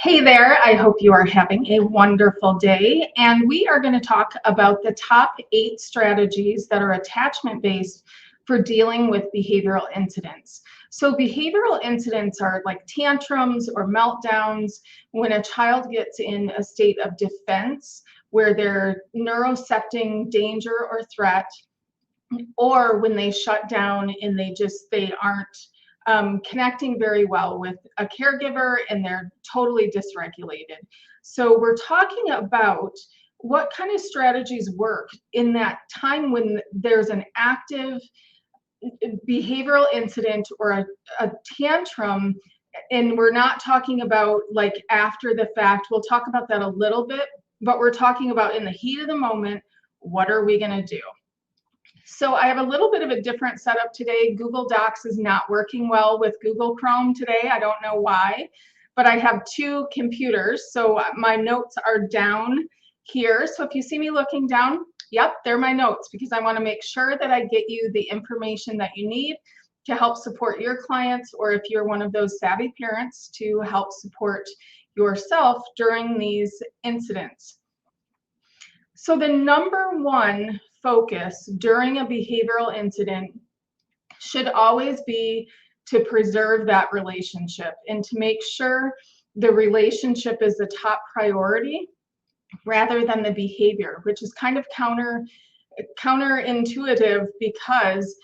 Hey there, I hope you are having a wonderful day. And we are going to talk about the top 8 strategies that are attachment based for dealing with behavioral incidents. So, behavioral incidents are like tantrums or meltdowns when a child gets in a state of defense where they're neurocepting danger or threat, or when they shut down and they aren't connecting very well with a caregiver and they're totally dysregulated. So we're talking about what kind of strategies work in that time when there's an active behavioral incident or a tantrum. And we're not talking about like after the fact. We'll talk about that a little bit, but we're talking about in the heat of the moment. What are we going to do? So I have a little bit of a different setup today. Google Docs is not working well with Google Chrome today. I don't know why, but I have 2 computers. So my notes are down here. So if you see me looking down, yep, they're my notes because I want to make sure that I get you the information that you need to help support your clients, or if you're one of those savvy parents, to help support yourself during these incidents. So the number one focus during a behavioral incident should always be to preserve that relationship and to make sure the relationship is the top priority rather than the behavior, which is kind of counterintuitive because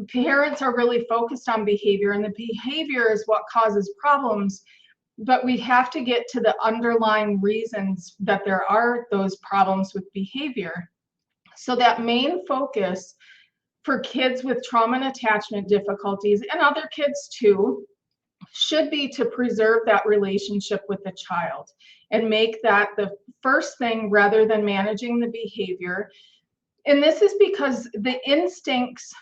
parents are really focused on behavior, and the behavior is what causes problems. But we have to get to the underlying reasons that there are those problems with behavior. So that main focus for kids with trauma and attachment difficulties, and other kids too, should be to preserve that relationship with the child and make that the first thing rather than managing the behavior. And this is because the instincts,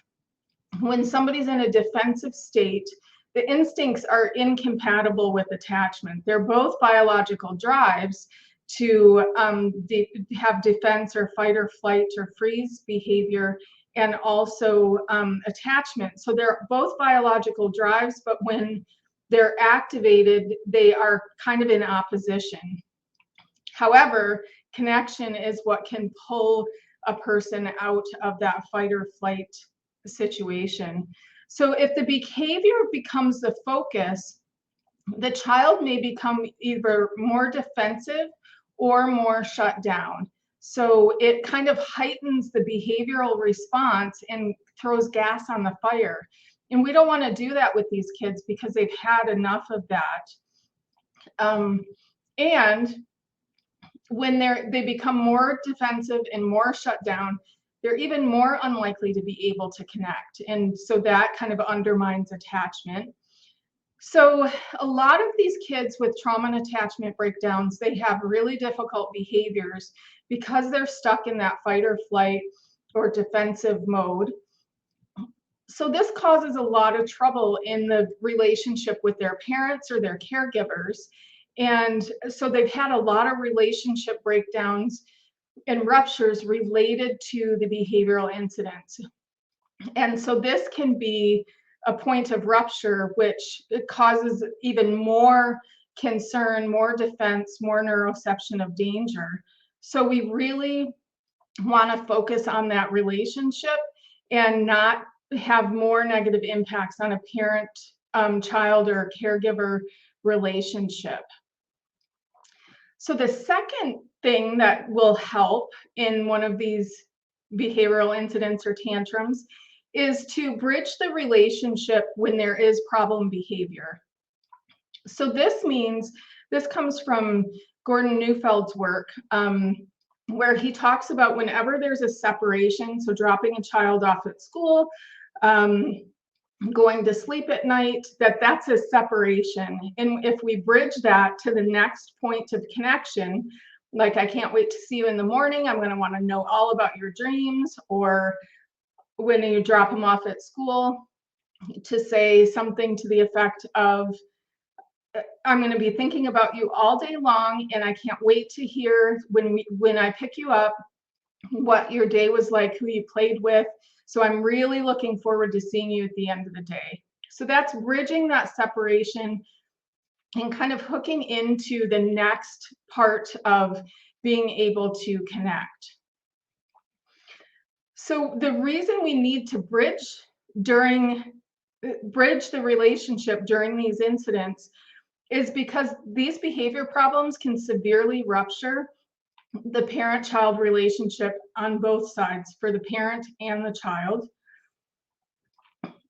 when somebody's in a defensive state, the instincts are incompatible with attachment. They're both biological drives to have defense or fight or flight or freeze behavior, and also attachment. So they're both biological drives, but when they're activated, they are kind of in opposition. However, connection is what can pull a person out of that fight or flight situation. So if the behavior becomes the focus, the child may become either more defensive or more shut down. So it kind of heightens the behavioral response and throws gas on the fire. And we don't want to do that with these kids because they've had enough of that. And when they become more defensive and more shut down, they're even more unlikely to be able to connect. And so that kind of undermines attachment. So a lot of these kids with trauma and attachment breakdowns, they have really difficult behaviors because they're stuck in that fight or flight or defensive mode. So this causes a lot of trouble in the relationship with their parents or their caregivers. And so they've had a lot of relationship breakdowns and ruptures related to the behavioral incidents. And so this can be a point of rupture, which causes even more concern, more defense, more neuroception of danger. So we really want to focus on that relationship and not have more negative impacts on a parent, child, or caregiver relationship. So the second thing that will help in one of these behavioral incidents or tantrums is to bridge the relationship when there is problem behavior. So this comes from Gordon Neufeld's work, where he talks about whenever there's a separation, so dropping a child off at school, going to sleep at night, that's a separation. And if we bridge that to the next point of connection, like I can't wait to see you in the morning, I'm going to want to know all about your dreams, or when you drop them off at school, to say something to the effect of, I'm going to be thinking about you all day long, and I can't wait to hear when I pick you up what your day was like, who you played with. So I'm really looking forward to seeing you at the end of the day. So that's bridging that separation and kind of hooking into the next part of being able to connect. So the reason we need to bridge the relationship during these incidents is because these behavior problems can severely rupture the parent-child relationship on both sides, for the parent and the child.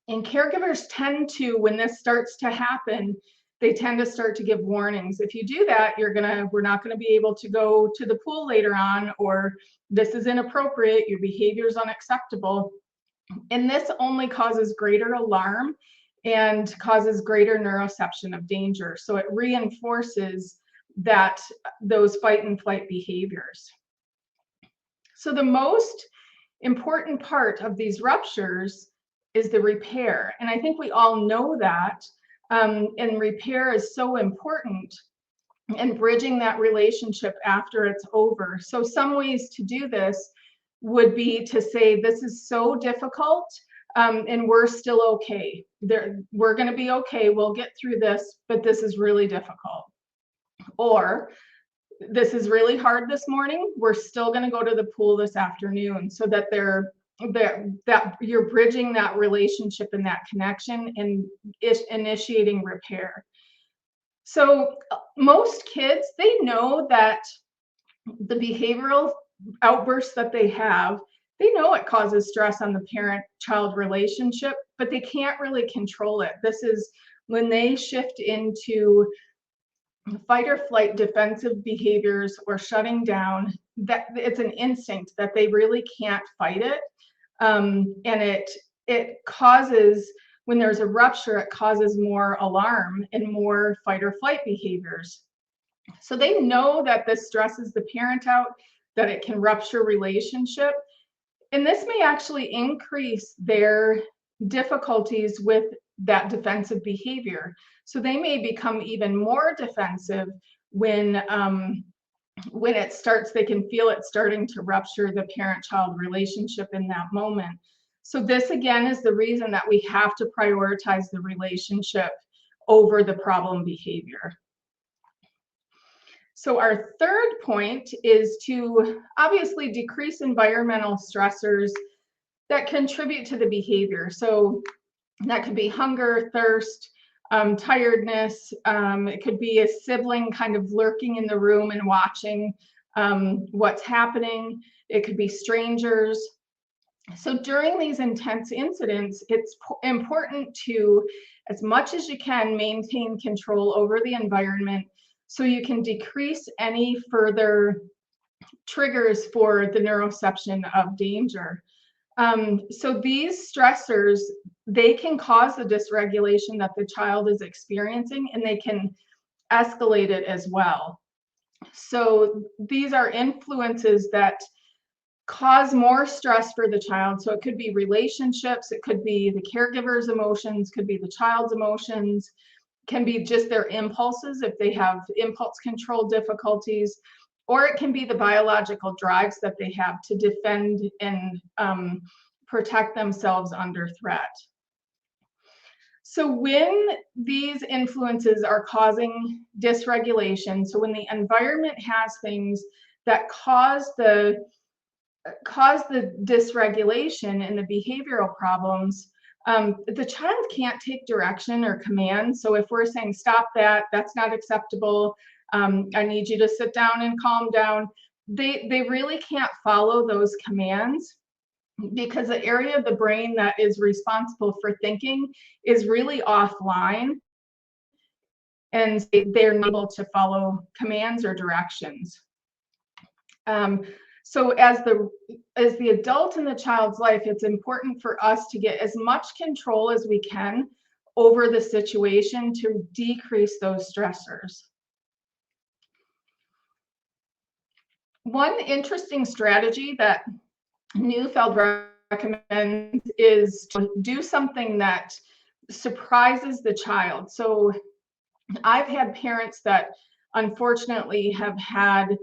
And caregivers tend to, when this starts to happen, they tend to start to give warnings. If you do that, we're not gonna be able to go to the pool later on, or this is inappropriate, your behavior is unacceptable. And this only causes greater alarm and causes greater neuroception of danger. So it reinforces those fight and flight behaviors. So the most important part of these ruptures is the repair. And I think we all know that. And repair is so important, and bridging that relationship after it's over. So some ways to do this would be to say, this is so difficult, and we're still okay. We're going to be okay. We'll get through this, but this is really difficult. Or this is really hard this morning. We're still going to go to the pool this afternoon, so that that you're bridging that relationship and that connection and initiating repair. So most kids, they know that the behavioral outbursts that they have, they know it causes stress on the parent-child relationship, but they can't really control it. This is when they shift into fight or flight defensive behaviors or shutting down, that it's an instinct that they really can't fight it. And it causes, when there's a rupture, it causes more alarm and more fight or flight behaviors. So they know that this stresses the parent out, that it can rupture relationship. And this may actually increase their difficulties with that defensive behavior. So they may become even more defensive when it starts, they can feel it starting to rupture the parent-child relationship in that moment. So this again is the reason that we have to prioritize the relationship over the problem behavior. So our third point is to obviously decrease environmental stressors that contribute to the behavior. So that could be hunger, thirst, tiredness. It could be a sibling kind of lurking in the room and watching what's happening. It could be strangers. So during these intense incidents, it's important to, as much as you can, maintain control over the environment so you can decrease any further triggers for the neuroception of danger. So these stressors, they can cause the dysregulation that the child is experiencing, and they can escalate it as well. So these are influences that cause more stress for the child. So it could be relationships, it could be the caregiver's emotions, could be the child's emotions, can be just their impulses if they have impulse control difficulties, or it can be the biological drives that they have to defend and protect themselves under threat. So when these influences are causing dysregulation, so when the environment has things that cause the dysregulation and the behavioral problems, the child can't take direction or command. So if we're saying, stop that, that's not acceptable, I need you to sit down and calm down, they really can't follow those commands, because the area of the brain that is responsible for thinking is really offline, and they're not able to follow commands or directions. So as the adult in the child's life, it's important for us to get as much control as we can over the situation to decrease those stressors. One interesting strategy that Neufeld recommends is to do something that surprises the child. So I've had parents that unfortunately have had,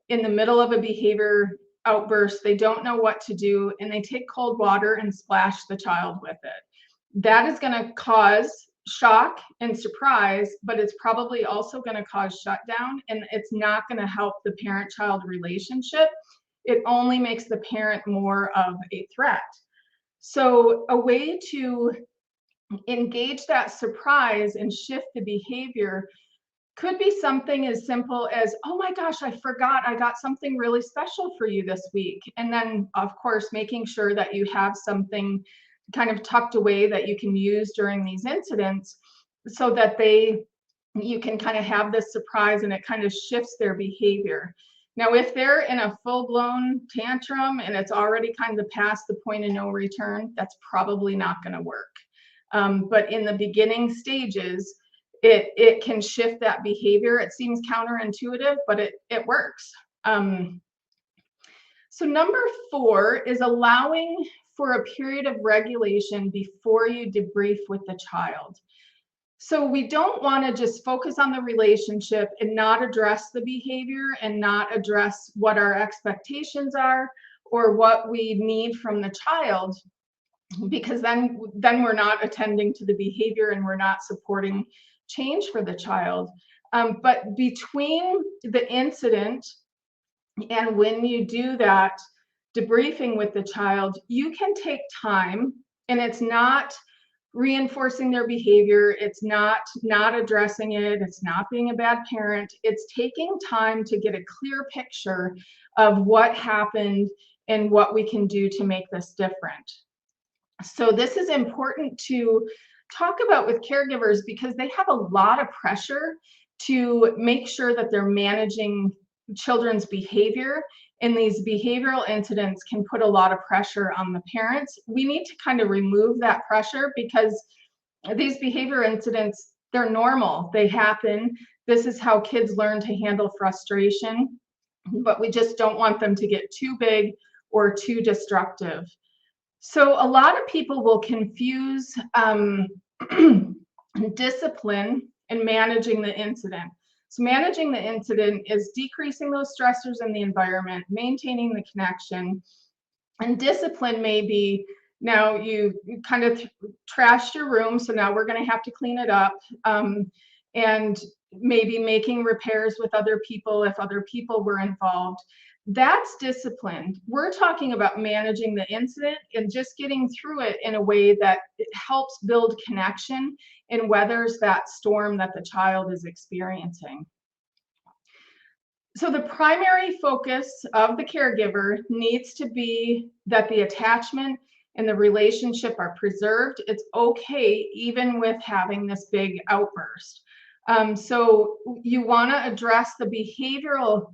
in the middle of a behavior outburst, they don't know what to do, and they take cold water and splash the child with it. That is going to cause shock and surprise, but it's probably also going to cause shutdown, and it's not going to help the parent-child relationship. It only makes the parent more of a threat. So a way to engage that surprise and shift the behavior could be something as simple as, oh my gosh, I forgot I got something really special for you this week. And then, of course, making sure that you have something kind of tucked away that you can use during these incidents so that you can kind of have this surprise and it kind of shifts their behavior. Now, if they're in a full-blown tantrum and it's already kind of past the point of no return, that's probably not going to work. But in the beginning stages, it can shift that behavior. It seems counterintuitive, but it works. So number 4 is allowing for a period of regulation before you debrief with the child. So we don't want to just focus on the relationship and not address the behavior and not address what our expectations are or what we need from the child, because then we're not attending to the behavior and we're not supporting change for the child. But between the incident and when you do that debriefing with the child, you can take time, and it's not reinforcing their behavior, it's not addressing it, it's not being a bad parent, it's taking time to get a clear picture of what happened and what we can do to make this different. So this is important to talk about with caregivers because they have a lot of pressure to make sure that they're managing children's behavior, and these behavioral incidents can put a lot of pressure on the parents. We need to kind of remove that pressure because these behavior incidents, they're normal, they happen. This is how kids learn to handle frustration, but we just don't want them to get too big or too destructive. So a lot of people will confuse discipline and managing the incident. So managing the incident is decreasing those stressors in the environment, maintaining the connection, and discipline may be, now you kind of trashed your room, so now we're going to have to clean it up, and maybe making repairs with other people if other people were involved. That's discipline. We're talking about managing the incident and just getting through it in a way that it helps build connection and weathers that storm that the child is experiencing. So the primary focus of the caregiver needs to be that the attachment and the relationship are preserved. It's okay even with having this big outburst. So you want to address the behavioral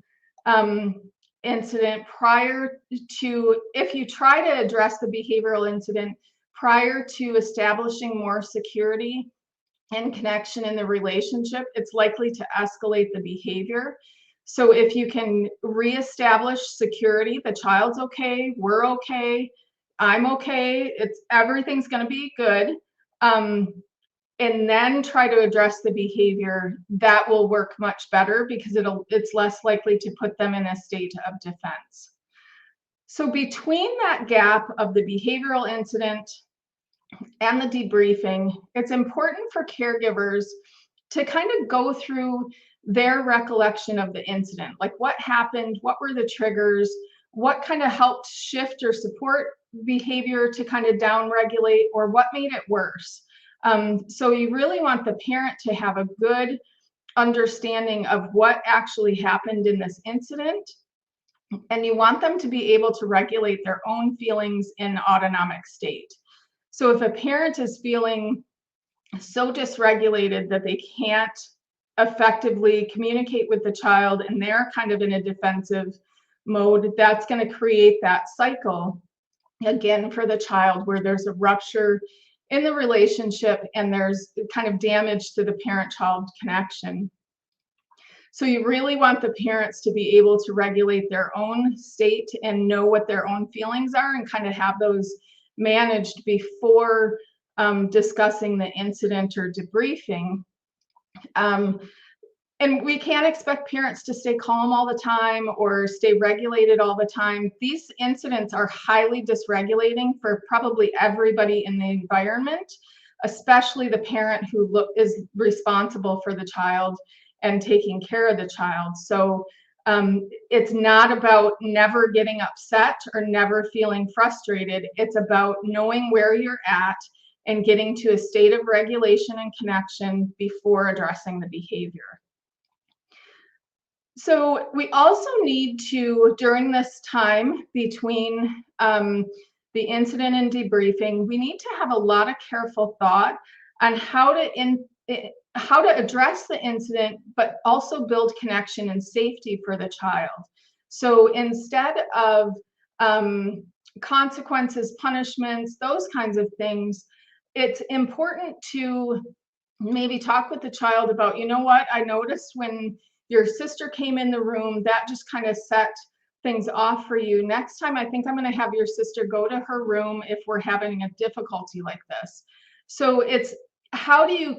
incident prior to, if you try to address the behavioral incident prior to establishing more security and connection in the relationship, it's likely to escalate the behavior. So if you can reestablish security, the child's okay, we're okay, I'm okay, everything's going to be good, and then try to address the behavior, that will work much better because it's less likely to put them in a state of defense. So between that gap of the behavioral incident and the debriefing, it's important for caregivers to kind of go through their recollection of the incident. Like what happened, what were the triggers, what kind of helped shift or support behavior to kind of downregulate, or what made it worse. So you really want the parent to have a good understanding of what actually happened in this incident, and you want them to be able to regulate their own feelings in autonomic state. So if a parent is feeling so dysregulated that they can't effectively communicate with the child and they're kind of in a defensive mode, that's going to create that cycle again for the child where there's a rupture in the relationship and there's kind of damage to the parent-child connection. So you really want the parents to be able to regulate their own state and know what their own feelings are and kind of have those managed before discussing the incident or debriefing. And we can't expect parents to stay calm all the time or stay regulated all the time. These incidents are highly dysregulating for probably everybody in the environment. especially the parent who is responsible for the child and taking care of the child. So it's not about never getting upset or never feeling frustrated. It's about knowing where you're at and getting to a state of regulation and connection before addressing the behavior. So we also need to, during this time between the incident and debriefing, we need to have a lot of careful thought on how to address the incident, but also build connection and safety for the child. So instead of consequences, punishments, those kinds of things, it's important to maybe talk with the child about, you know what, I noticed when your sister came in the room, that just kind of set things off for you. Next time, I think I'm going to have your sister go to her room if we're having a difficulty like this. So it's how do you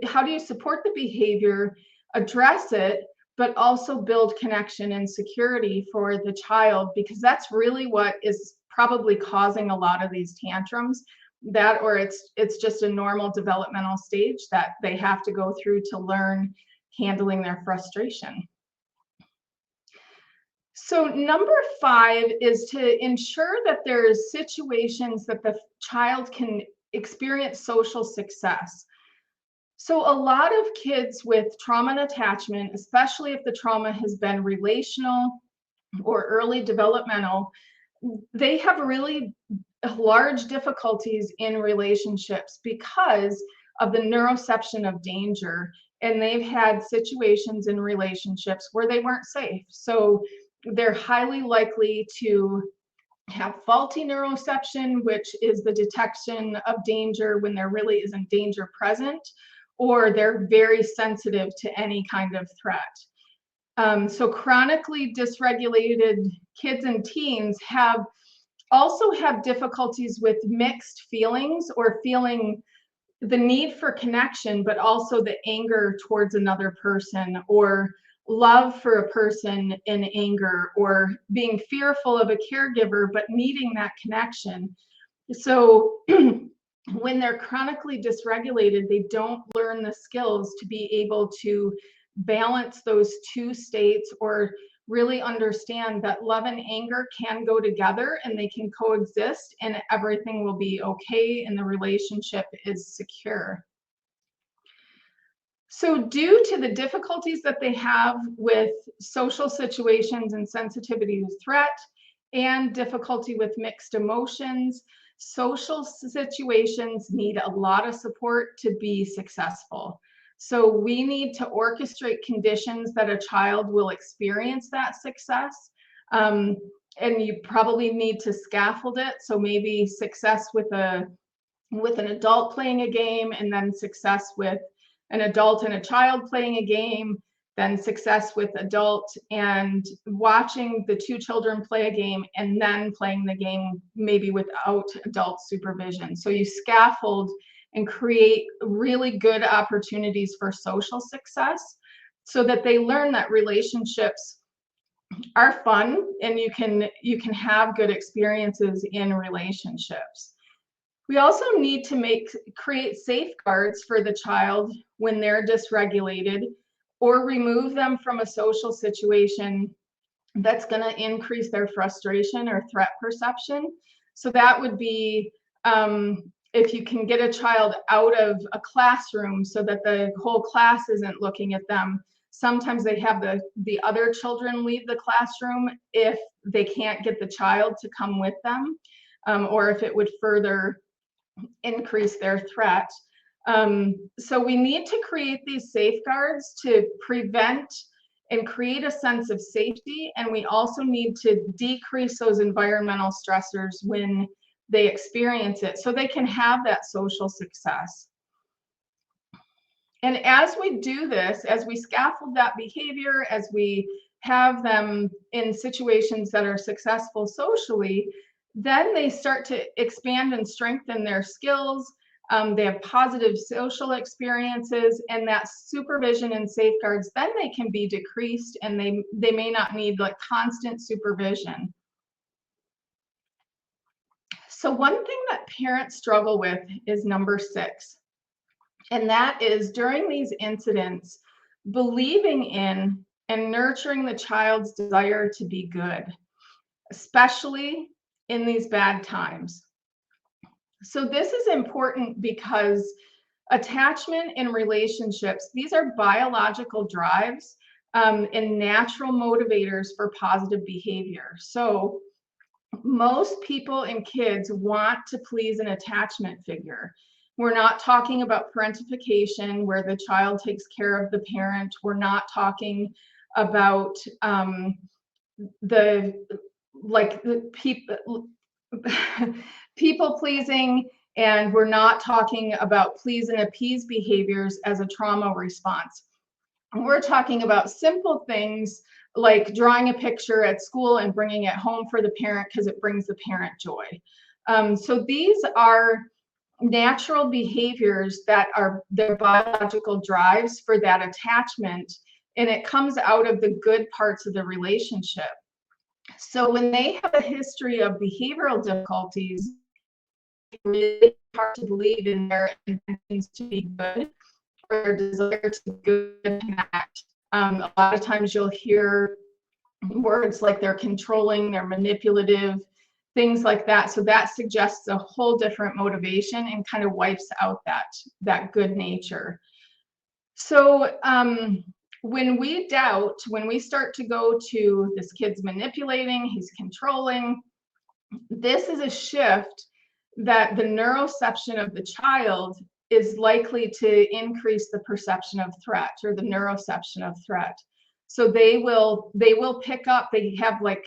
how do you support the behavior, address it, but also build connection and security for the child, because that's really what is probably causing a lot of these tantrums. That, or it's just a normal developmental stage that they have to go through to learn handling their frustration. So number 5 is to ensure that there's situations that the child can experience social success. So a lot of kids with trauma and attachment, especially if the trauma has been relational or early developmental, they have really large difficulties in relationships because of the neuroception of danger. And they've had situations in relationships where they weren't safe. So they're highly likely to have faulty neuroception, which is the detection of danger when there really isn't danger present, or they're very sensitive to any kind of threat. So chronically dysregulated kids and teens also have difficulties with mixed feelings, or feeling the need for connection, but also the anger towards another person, or love for a person in anger, or being fearful of a caregiver, but needing that connection. So when they're chronically dysregulated, they don't learn the skills to be able to balance those two states, or really understand that love and anger can go together and they can coexist, and everything will be okay and the relationship is secure. So due to the difficulties that they have with social situations and sensitivity to threat, and difficulty with mixed emotions, social situations need a lot of support to be successful. So we need to orchestrate conditions that a child will experience that success. And you probably need to scaffold it. So maybe success with an adult playing a game, and then success with an adult and a child playing a game, then success with adult and watching the two children play a game, and then playing the game maybe without adult supervision. So you scaffold and create really good opportunities for social success, so that they learn that relationships are fun and you can have good experiences in relationships. We also need to create safeguards for the child when they're dysregulated, or remove them from a social situation that's going to increase their frustration or threat perception. So that would be if you can get a child out of a classroom so that the whole class isn't looking at them. Sometimes they have the other children leave the classroom if they can't get the child to come with them, or if it would further increase their threat. So we need to create these safeguards to prevent and create a sense of safety. And we also need to decrease those environmental stressors when they experience it, so they can have that social success. And as we do this, as we scaffold that behavior, as we have them in situations that are successful socially, then they start to expand and strengthen their skills. They have positive social experiences, and that supervision and safeguards, then they can be decreased, and they may not need like constant supervision. So one thing that parents struggle with is number 6, and that is during these incidents, believing in and nurturing the child's desire to be good, especially in these bad times. So this is important because attachment in relationships, these are biological drives and natural motivators for positive behavior. So most people and kids want to please an attachment figure. We're not talking about parentification where the child takes care of the parent. We're not talking about the like the people people pleasing, and we're not talking about please and appease behaviors as a trauma response. We're talking about simple things like drawing a picture at school and bringing it home for the parent because it brings the parent joy. So these are natural behaviors that are their biological drives for that attachment, and it comes out of the good parts of the relationship. So when they have a history of behavioral difficulties, it's really hard to believe in their intentions to be good or their desire to be good and connect. A lot of times you'll hear words like they're controlling, they're manipulative, things like that. So that suggests a whole different motivation and kind of wipes out that good nature. So when we doubt, when we start to go to this kid's manipulating, he's controlling, this is a shift that the neuroception of the child is likely to increase the perception of threat or the neuroception of threat. So they will pick up, they have like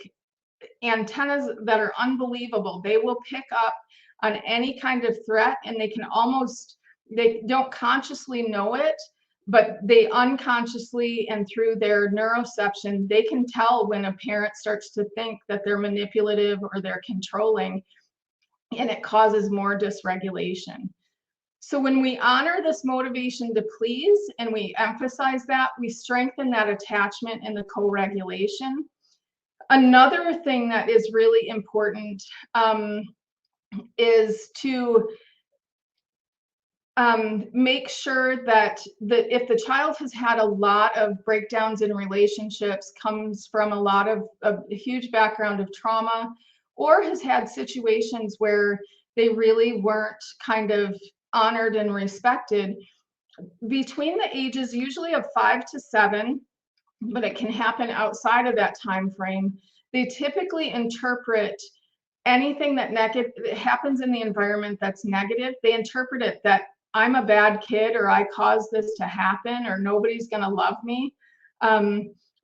antennas that are unbelievable. They will pick up on any kind of threat, and they don't consciously know it, but they unconsciously and through their neuroception, they can tell when a parent starts to think that they're manipulative or they're controlling, and it causes more dysregulation. So when we honor this motivation to please and we emphasize that, we strengthen that attachment and the co-regulation. Another thing that is really important is to make sure that if the child has had a lot of breakdowns in relationships, comes from a lot of a huge background of trauma, or has had situations where they really weren't kind of honored and respected, between the ages usually of 5 to 7, but it can happen outside of that time frame, they typically interpret anything that happens in the environment that's negative. They interpret it that I'm a bad kid, or I caused this to happen, or nobody's going to love me.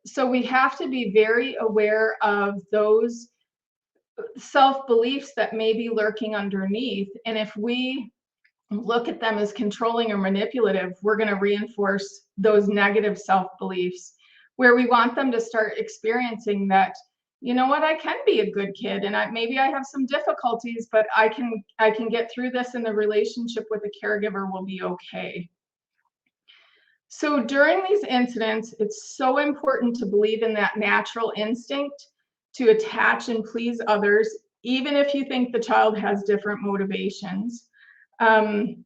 So we have to be very aware of those self-beliefs that may be lurking underneath. And if we look at them as controlling or manipulative, we're going to reinforce those negative self-beliefs, where we want them to start experiencing that, you know what, I can be a good kid, and maybe I have some difficulties, but I can get through this, and the relationship with the caregiver will be okay. So during these incidents, it's so important to believe in that natural instinct to attach and please others, even if you think the child has different motivations. And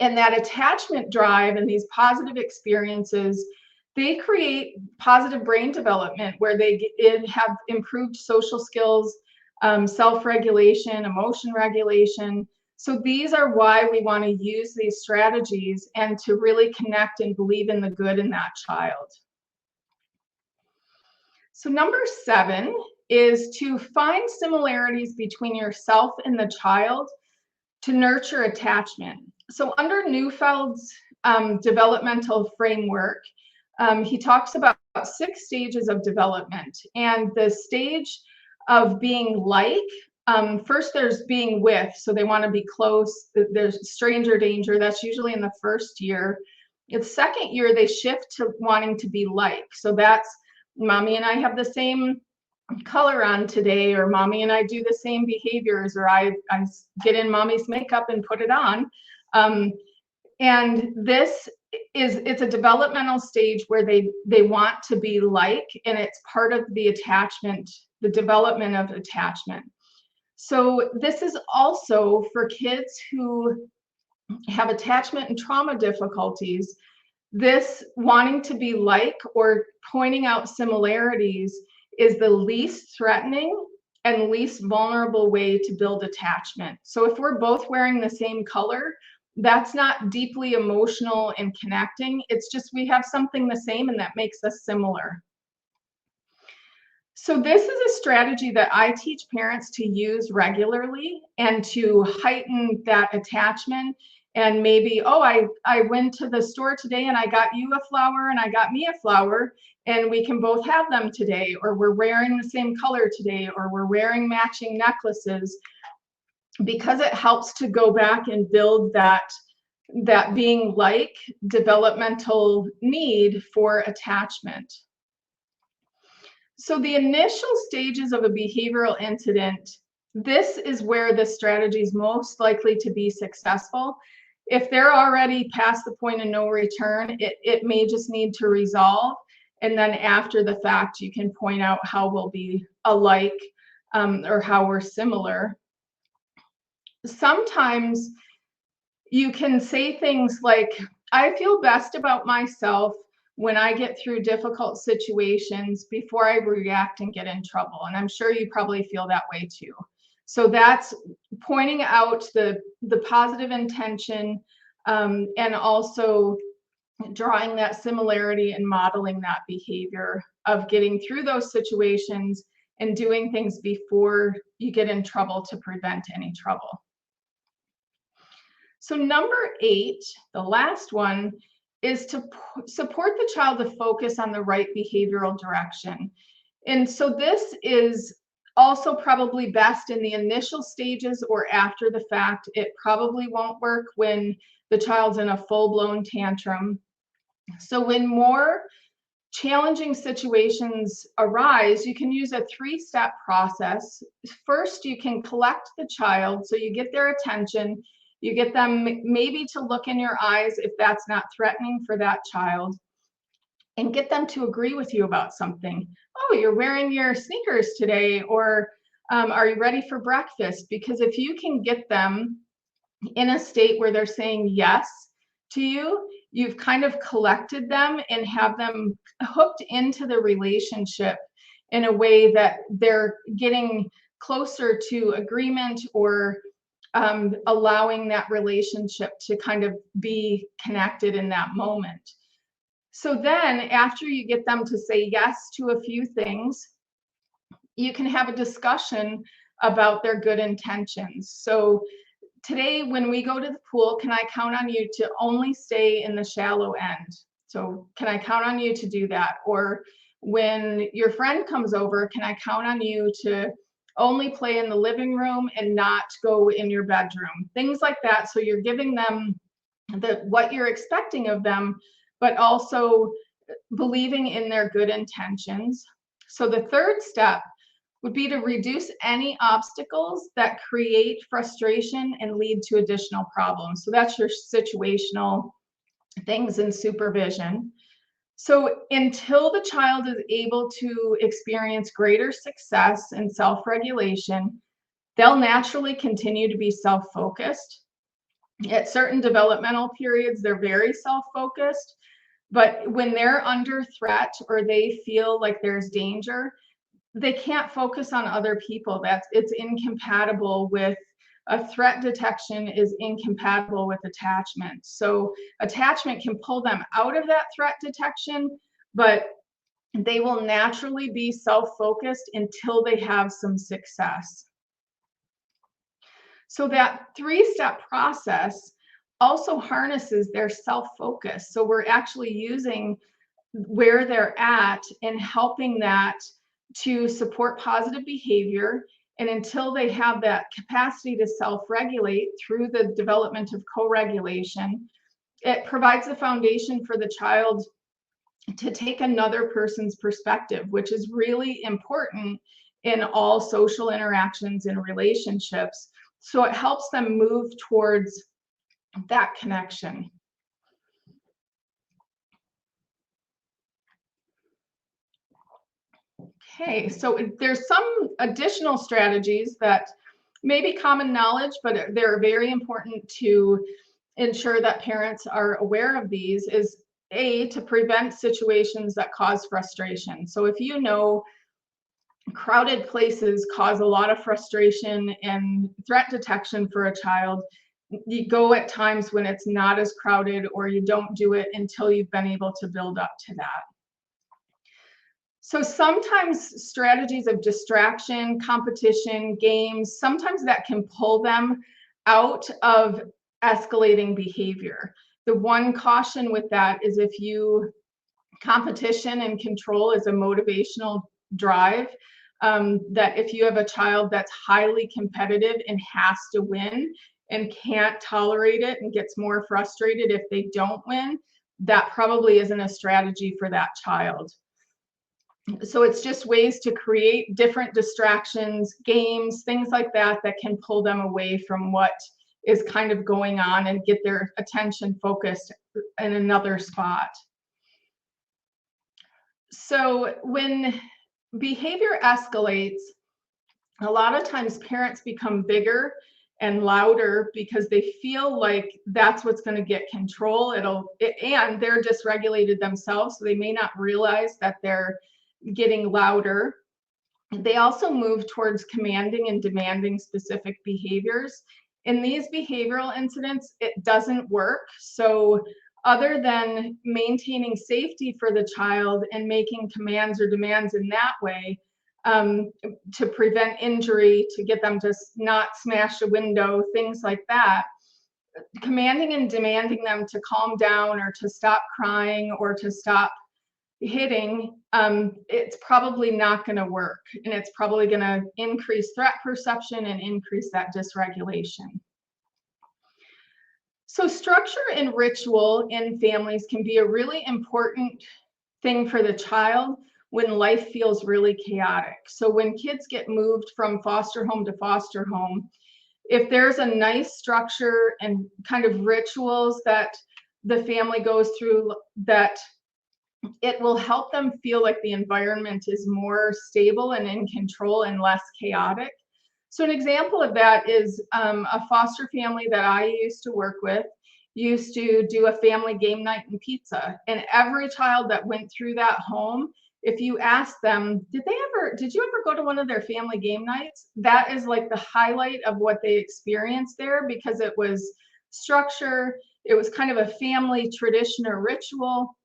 that attachment drive and these positive experiences, they create positive brain development where they have improved social skills, self-regulation, emotion regulation. So these are why we want to use these strategies and to really connect and believe in the good in that child. So number 7 is to find similarities between yourself and the child to nurture attachment. So under Neufeld's developmental framework, he talks about 6 stages of development. And the stage of being like, first there's being with, so they want to be close. There's stranger danger, that's usually in the first year. In the second year, they shift to wanting to be like. So that's mommy and I have the same color on today, or mommy and I do the same behaviors, or I get in mommy's makeup and put it on. And it's a developmental stage where they want to be like, and it's part of the attachment, the development of attachment. So this is also for kids who have attachment and trauma difficulties. This wanting to be like or pointing out similarities is the least threatening and least vulnerable way to build attachment. So if we're both wearing the same color, that's not deeply emotional and connecting. It's just we have something the same and that makes us similar. So this is a strategy that I teach parents to use regularly and to heighten that attachment. And maybe, oh, I went to the store today and I got you a flower and I got me a flower and we can both have them today, or we're wearing the same color today, or we're wearing matching necklaces, because it helps to go back and build that being like developmental need for attachment. So the initial stages of a behavioral incident, this is where the strategy is most likely to be successful. If they're already past the point of no return, it may just need to resolve. And then after the fact, you can point out how we'll be alike or how we're similar. Sometimes you can say things like, I feel best about myself when I get through difficult situations before I react and get in trouble. And I'm sure you probably feel that way too. So that's pointing out the positive intention and also drawing that similarity and modeling that behavior of getting through those situations and doing things before you get in trouble to prevent any trouble. So number 8, the last one, is to support the child to focus on the right behavioral direction. And so this is also probably best in the initial stages or after the fact. It probably won't work when the child's in a full-blown tantrum. So when more challenging situations arise, you can use a 3-step process. First, you can collect the child, so you get their attention. You get them maybe to look in your eyes if that's not threatening for that child, and get them to agree with you about something. Oh, you're wearing your sneakers today, or are you ready for breakfast? Because if you can get them in a state where they're saying yes to you, you've kind of collected them and have them hooked into the relationship in a way that they're getting closer to agreement or allowing that relationship to kind of be connected in that moment. So then after you get them to say yes to a few things, you can have a discussion about their good intentions. So today, when we go to the pool, can I count on you to only stay in the shallow end? So can I count on you to do that? Or when your friend comes over, can I count on you to only play in the living room and not go in your bedroom? Things like that. So you're giving them what you're expecting of them, but also believing in their good intentions. So the third step would be to reduce any obstacles that create frustration and lead to additional problems. So that's your situational things in supervision. So until the child is able to experience greater success and self-regulation, they'll naturally continue to be self-focused. At certain developmental periods, they're very self-focused, but when they're under threat or they feel like there's danger, they can't focus on other people. It's incompatible with a threat detection is incompatible with attachment. So attachment can pull them out of that threat detection, but they will naturally be self-focused until they have some success. So that 3-step process also harnesses their self-focus. So we're actually using where they're at and helping that to support positive behavior. And until they have that capacity to self-regulate through the development of co-regulation, it provides a foundation for the child to take another person's perspective, which is really important in all social interactions and relationships. So it helps them move towards that connection. Okay, so there's some additional strategies that maybe common knowledge, but they're very important to ensure that parents are aware of these, is to prevent situations that cause frustration. So if you know crowded places cause a lot of frustration and threat detection for a child, you go at times when it's not as crowded, or you don't do it until you've been able to build up to that. So sometimes strategies of distraction, competition, games, sometimes that can pull them out of escalating behavior. The one caution with that is if competition and control is a motivational drive, that if you have a child that's highly competitive and has to win and can't tolerate it and gets more frustrated if they don't win, that probably isn't a strategy for that child. So it's just ways to create different distractions, games, things like that, that can pull them away from what is kind of going on and get their attention focused in another spot. So when behavior escalates, a lot of times parents become bigger and louder because they feel like that's what's going to get control. And they're dysregulated themselves, so they may not realize that they're getting louder. They also move towards commanding and demanding specific behaviors. In these behavioral incidents, it doesn't work. So other than maintaining safety for the child and making commands or demands in that way, to prevent injury, to get them to not smash a window, things like that, commanding and demanding them to calm down or to stop crying or to stop hitting, it's probably not going to work, and it's probably going to increase threat perception and increase that dysregulation. So structure and ritual in families can be a really important thing for the child when life feels really chaotic. So when kids get moved from foster home to foster home, if there's a nice structure and kind of rituals that the family goes through, that it will help them feel like the environment is more stable and in control and less chaotic. So an example of that is a foster family that I used to work with used to do a family game night and pizza. And every child that went through that home, if you ask them, did you ever go to one of their family game nights? That is like the highlight of what they experienced there, because it was structure, it was kind of a family tradition or ritual,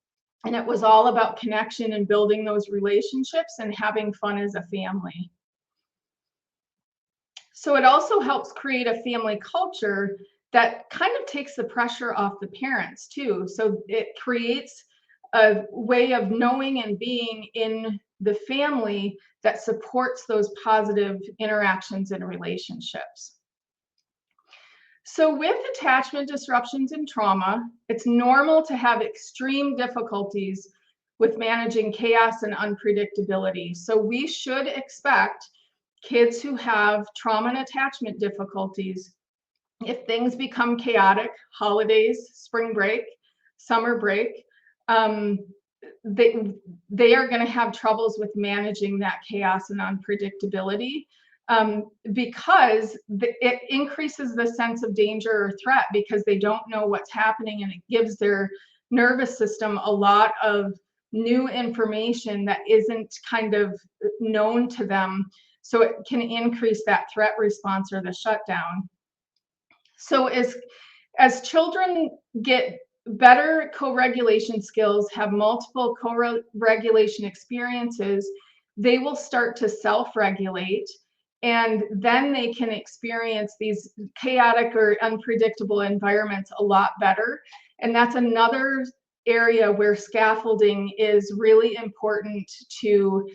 and it was all about connection and building those relationships and having fun as a family. So it also helps create a family culture that kind of takes the pressure off the parents too. So it creates a way of knowing and being in the family that supports those positive interactions and relationships. So with attachment disruptions and trauma, it's normal to have extreme difficulties with managing chaos and unpredictability. So we should expect kids who have trauma and attachment difficulties, if things become chaotic, holidays, spring break, summer break, they are going to have troubles with managing that chaos and unpredictability, because it increases the sense of danger or threat because they don't know what's happening, and it gives their nervous system a lot of new information that isn't kind of known to them. So it can increase that threat response or the shutdown. So as children get better co-regulation skills, have multiple co-regulation experiences, they will start to self-regulate, and then they can experience these chaotic or unpredictable environments a lot better. And that's another area where scaffolding is really important to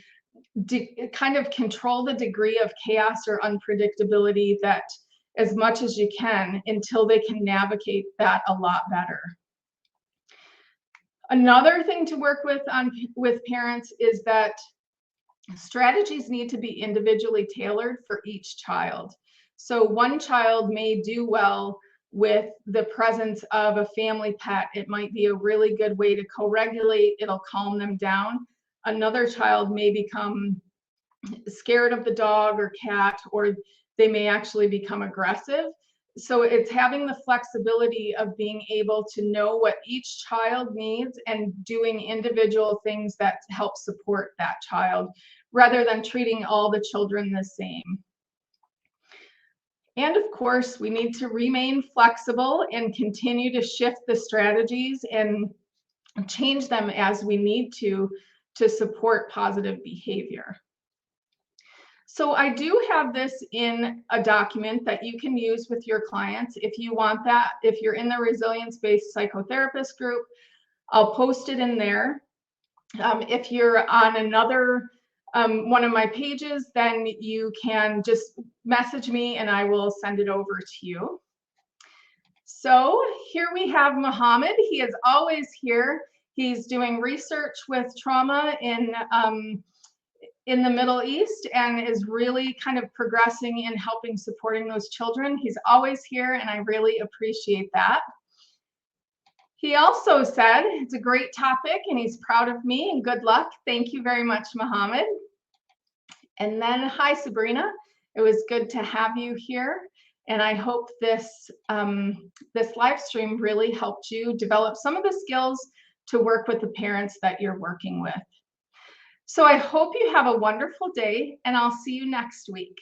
kind of control the degree of chaos or unpredictability that as much as you can, until they can navigate that a lot better. Another thing to work with parents is that strategies need to be individually tailored for each child. So one child may do well with the presence of a family pet. It might be a really good way to co-regulate. It'll calm them down. Another child may become scared of the dog or cat, or they may actually become aggressive. So it's having the flexibility of being able to know what each child needs and doing individual things that help support that child, rather than treating all the children the same. And of course, we need to remain flexible and continue to shift the strategies and change them as we need to support positive behavior. So I do have this in a document that you can use with your clients if you want that. If you're in the resilience-based psychotherapist group, I'll post it in there. If you're on another one of my pages, then you can just message me and I will send it over to you. So here we have Muhammad. He is always here. He's doing research with trauma in the Middle East and is really kind of progressing in helping supporting those children. He's always here and I really appreciate that. He also said it's a great topic and he's proud of me and good luck. Thank you very much, Muhammad. And then, hi, Sabrina. It was good to have you here. And I hope this live stream really helped you develop some of the skills to work with the parents that you're working with. So I hope you have a wonderful day and I'll see you next week.